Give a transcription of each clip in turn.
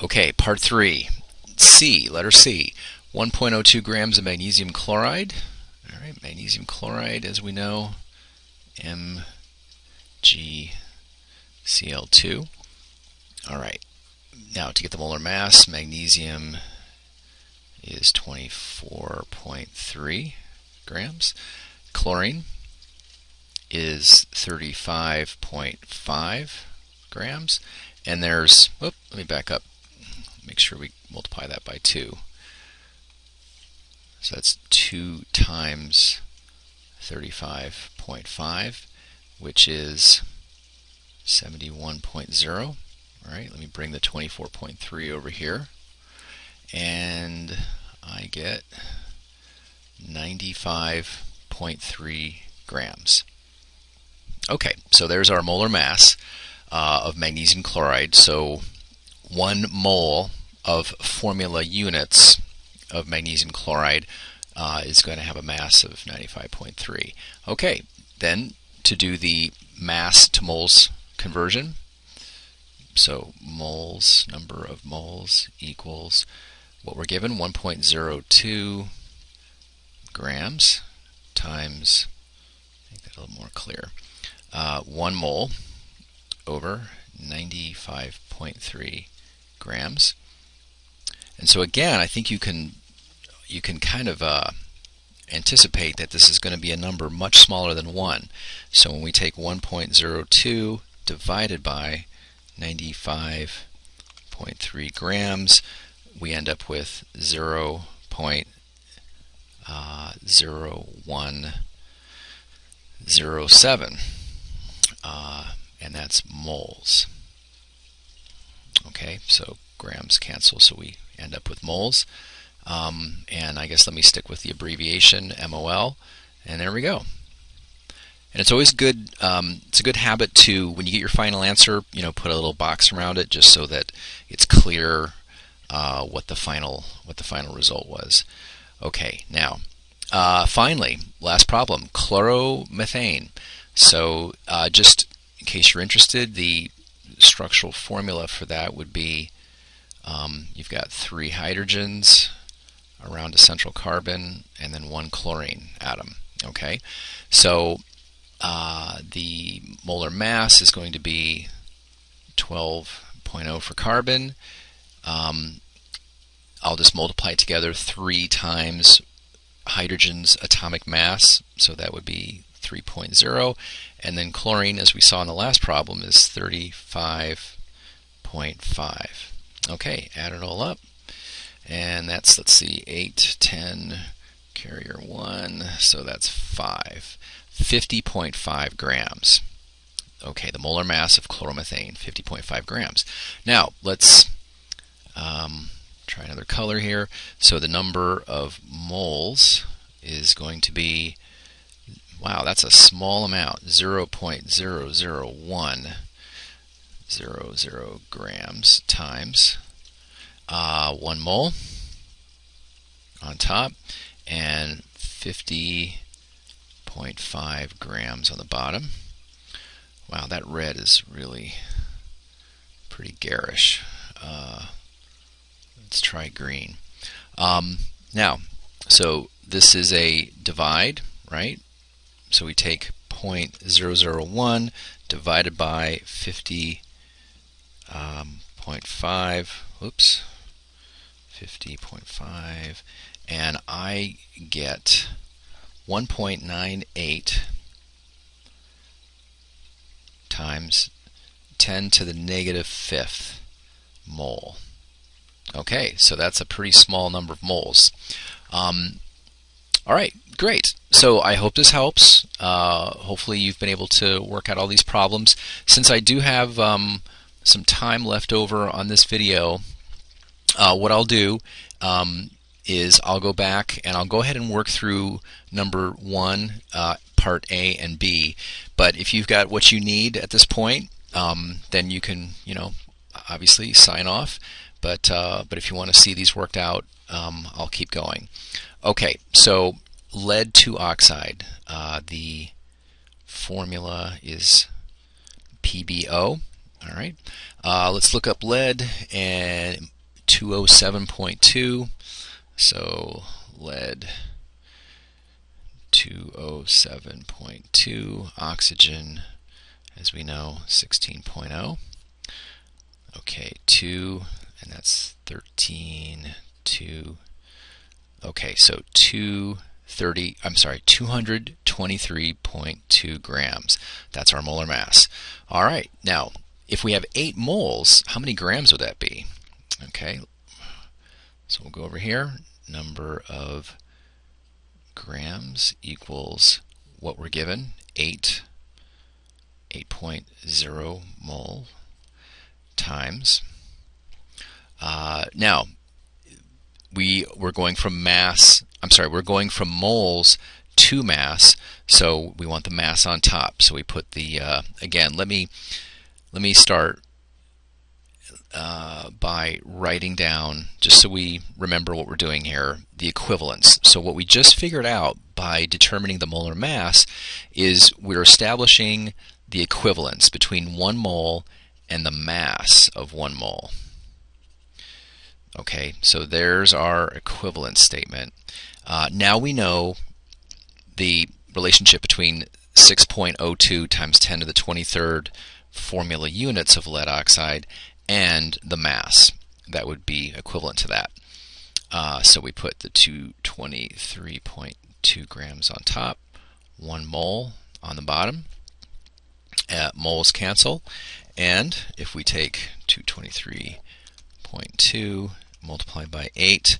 Okay, part 3. C, letter C. 1.02 grams of magnesium chloride. All right, magnesium chloride, as we know, MgCl2. All right, now to get the molar mass, magnesium is 24.3 grams. Chlorine is 35.5 grams. And there's, let me back up, make sure we multiply that by 2. So that's 2 times 35.5, which is 71.0. All right, let me bring the 24.3 over here, and I get 95.3 grams. Okay, so there's our molar mass of magnesium chloride. So 1 mole of formula units of magnesium chloride is going to have a mass of 95.3. Okay, then to do the mass to moles conversion, so moles, number of moles equals what we're given, 1.02 grams times, make that a little more clear, 1 mole over 95.3 grams. And so again, I think you can kind of anticipate that this is going to be a number much smaller than 1. So when we take 1.02 divided by 95.3 grams, we end up with 0.0107, and that's moles. Okay, so grams cancel, so we end up with moles. And I guess let me stick with the abbreviation MOL, and there we go. And it's always good. It's a good habit to, when you get your final answer, put a little box around it, just so that it's clear what the final result was. Okay, now finally, last problem, chloromethane. So just in case you're interested, the structural formula for that would be you've got 3 hydrogens around a central carbon and then 1 chlorine atom. Okay, so the molar mass is going to be 12.0 for carbon. I'll just multiply together 3 times hydrogen's atomic mass, so that would be 3.0, and then chlorine, as we saw in the last problem, is 35.5. Okay, add it all up, and that's, let's see, 8, 10, carrier 1, so that's 50.5 grams. Okay, the molar mass of chloromethane, 50.5 grams. Now, let's try another color here. So the number of moles is going to be, wow, that's a small amount, 0.00100 grams times 1 mole on top, and 50.5 grams on the bottom. Wow, that red is really pretty garish. Let's try green. Now, so this is a divide, right? So we take 0.001 divided by 50.5, oops, 50.5, and I get 1.98 times 10 to the negative 5th mole. Okay, so that's a pretty small number of moles. All right, great. So I hope this helps. Hopefully you've been able to work out all these problems. Since I do have some time left over on this video, what I'll do is I'll go back and I'll go ahead and work through number 1, part A and B. But if you've got what you need at this point, then you can, obviously sign off. But if you want to see these worked out, I'll keep going. Okay, so lead to oxide. The formula is PbO, All right, let's look up lead and 207.2. So lead 207.2, oxygen, as we know, 16.0. Okay, 2, and that's 13, 2. Okay, so 223.2 grams. That's our molar mass. All right, now, if we have 8 moles, how many grams would that be? Okay, so we'll go over here. Number of grams equals what we're given, 8.0 mole times. Now, we're going from we're going from moles to mass, so we want the mass on top. So we put the, again, let me start by writing down, just so we remember what we're doing here, the equivalence. So what we just figured out by determining the molar mass is we're establishing the equivalence between 1 mole and the mass of 1 mole. Okay, so there's our equivalence statement. Now we know the relationship between 6.02 times 10 to the 23rd formula units of lead oxide and the mass that would be equivalent to that. So we put the 223.2 grams on top, 1 mole on the bottom. Moles cancel, and if we take 223.2 multiplied by 8,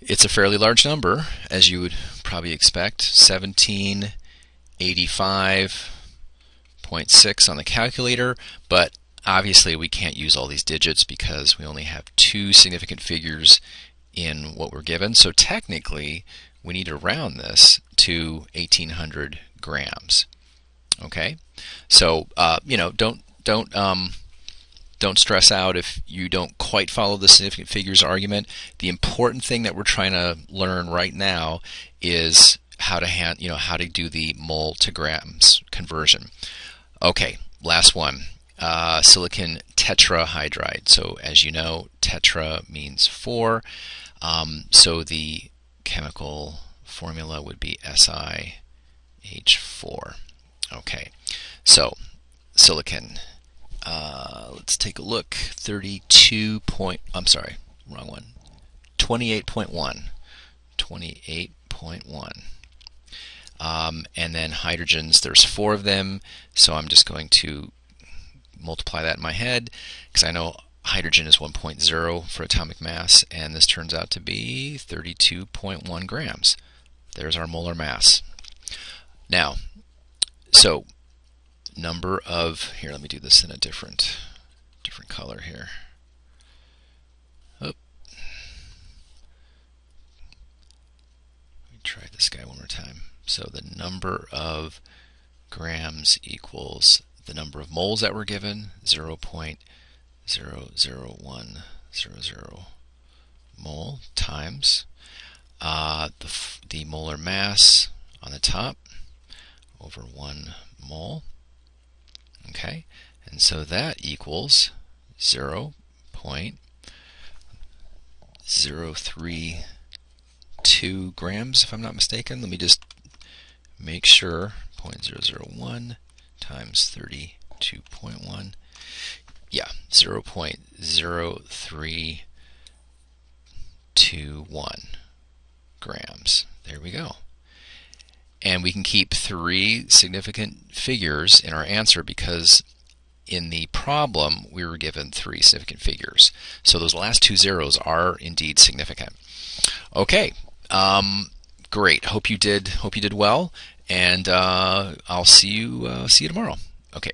it's a fairly large number, as you would probably expect, 1785.6 on the calculator, but obviously we can't use all these digits because we only have 2 significant figures in what we're given, so technically we need to round this to 1800 grams. Okay, so don't stress out if you don't quite follow the significant figures argument. The important thing that we're trying to learn right now is how to do the mole to grams conversion. Okay, last one. Silicon tetrahydride. So as you know, tetra means 4. So the chemical formula would be SiH4. Okay, so silicon. Let's take a look. 28.1. 28.1. And then hydrogens, there's 4 of them, so I'm just going to multiply that in my head because I know hydrogen is 1.0 for atomic mass, and this turns out to be 32.1 grams. There's our molar mass. Now, so number of, here, let me do this in a different color here. Let me try this guy one more time. So the number of grams equals the number of moles that were given, 0.00100 mole, times the molar mass on the top over 1 mole. Okay, and so that equals 0.032 grams, if I'm not mistaken. Let me just make sure. 0.001 times 32.1. Yeah, 0.0321 grams. There we go. And we can keep 3 significant figures in our answer because in the problem we were given 3 significant figures. So those last 2 zeros are indeed significant. Okay, great. Hope you did well, and I'll see you tomorrow. Okay.